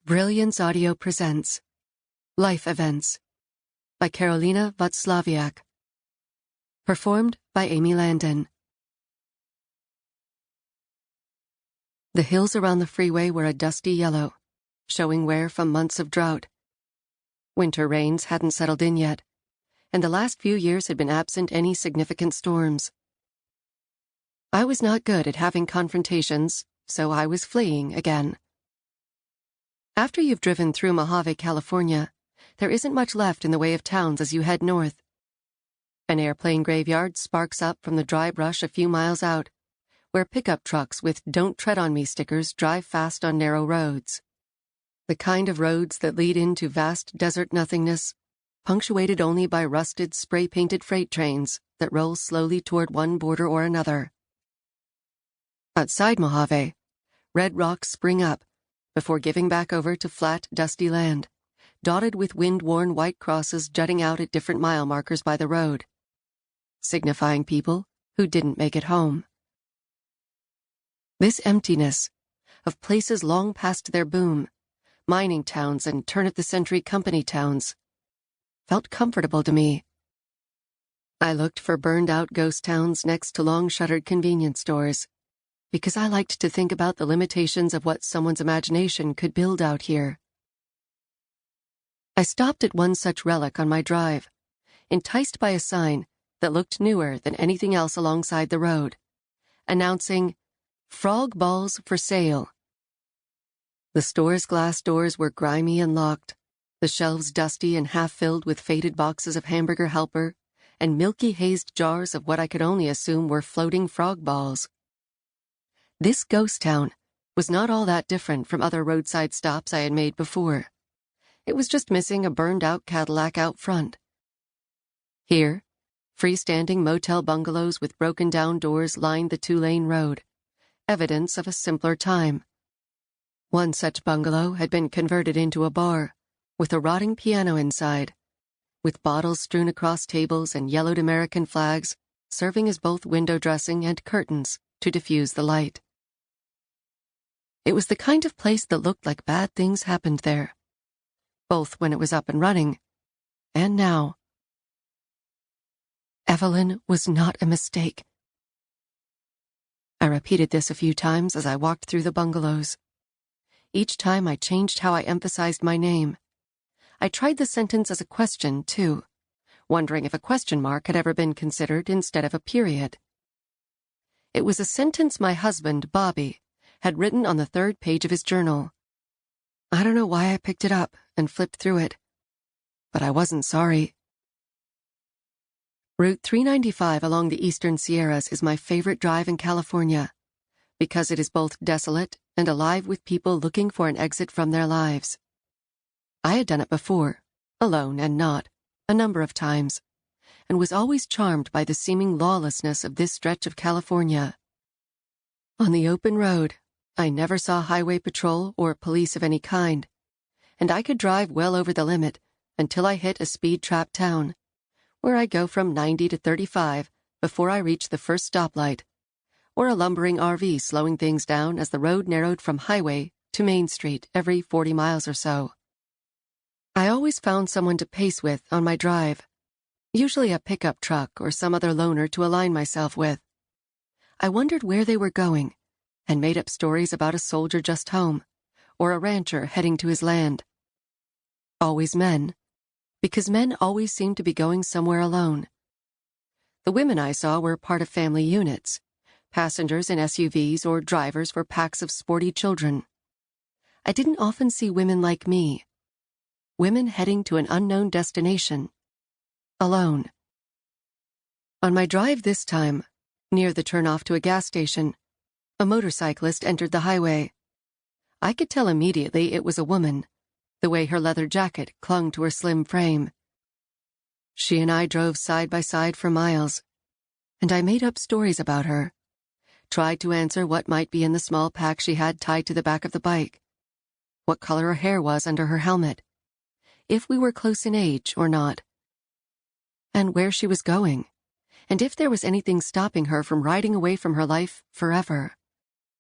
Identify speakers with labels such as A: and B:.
A: Brilliance Audio presents Life Events by Karolina Waclawiak. Performed by Amy Landon. The hills around the freeway were a dusty yellow, showing wear from months of drought. Winter rains hadn't settled in yet, and the last few years had been absent any significant storms. I was not good at having confrontations, so I was fleeing again. After you've driven through Mojave, California, there isn't much left in the way of towns as you head north. An airplane graveyard sparks up from the dry brush a few miles out, where pickup trucks with "Don't Tread on Me" stickers drive fast on narrow roads. The kind of roads that lead into vast desert nothingness, punctuated only by rusted, spray-painted freight trains that roll slowly toward one border or another. Outside Mojave, red rocks spring up, before giving back over to flat, dusty land, dotted with wind-worn white crosses jutting out at different mile markers by the road, signifying people who didn't make it home. This emptiness, of places long past their boom, mining towns and turn-of-the-century company towns, felt comfortable to me. I looked for burned-out ghost towns next to long-shuttered convenience stores, because I liked to think about the limitations of what someone's imagination could build out here. I stopped at one such relic on my drive, enticed by a sign that looked newer than anything else alongside the road, announcing, "Frog balls for sale." The store's glass doors were grimy and locked, the shelves dusty and half-filled with faded boxes of Hamburger Helper and milky-hazed jars of what I could only assume were floating frog balls. This ghost town was not all that different from other roadside stops I had made before. It was just missing a burned-out Cadillac out front. Here, freestanding motel bungalows with broken-down doors lined the two-lane road, evidence of a simpler time. One such bungalow had been converted into a bar, with a rotting piano inside, with bottles strewn across tables and yellowed American flags serving as both window dressing and curtains to diffuse the light. It was the kind of place that looked like bad things happened there, both when it was up and running, and now. Evelyn was not a mistake. I repeated this a few times as I walked through the bungalows. Each time I changed how I emphasized my name. I tried the sentence as a question, too, wondering if a question mark had ever been considered instead of a period. It was a sentence my husband, Bobby, had written on the third page of his journal. I don't know why I picked it up and flipped through it, but I wasn't sorry. Route 395 along the eastern Sierras is my favorite drive in California, because it is both desolate and alive with people looking for an exit from their lives. I had done it before, alone and not, a number of times, and was always charmed by the seeming lawlessness of this stretch of California. On the open road, I never saw highway patrol or police of any kind, and I could drive well over the limit until I hit a speed-trapped town, where I go from 90 to 35 before I reach the first stoplight, or a lumbering RV slowing things down as the road narrowed from highway to Main Street every 40 miles or so. I always found someone to pace with on my drive, usually a pickup truck or some other loaner to align myself with. I wondered where they were going, and made up stories about a soldier just home, or a rancher heading to his land. Always men, because men always seemed to be going somewhere alone. The women I saw were part of family units, passengers in SUVs or drivers for packs of sporty children. I didn't often see women like me, women heading to an unknown destination, alone. On my drive this time, near the turnoff to a gas station, a motorcyclist entered the highway. I could tell immediately it was a woman, the way her leather jacket clung to her slim frame. She and I drove side by side for miles, and I made up stories about her, tried to answer what might be in the small pack she had tied to the back of the bike, what color her hair was under her helmet, if we were close in age or not, and where she was going, and if there was anything stopping her from riding away from her life forever.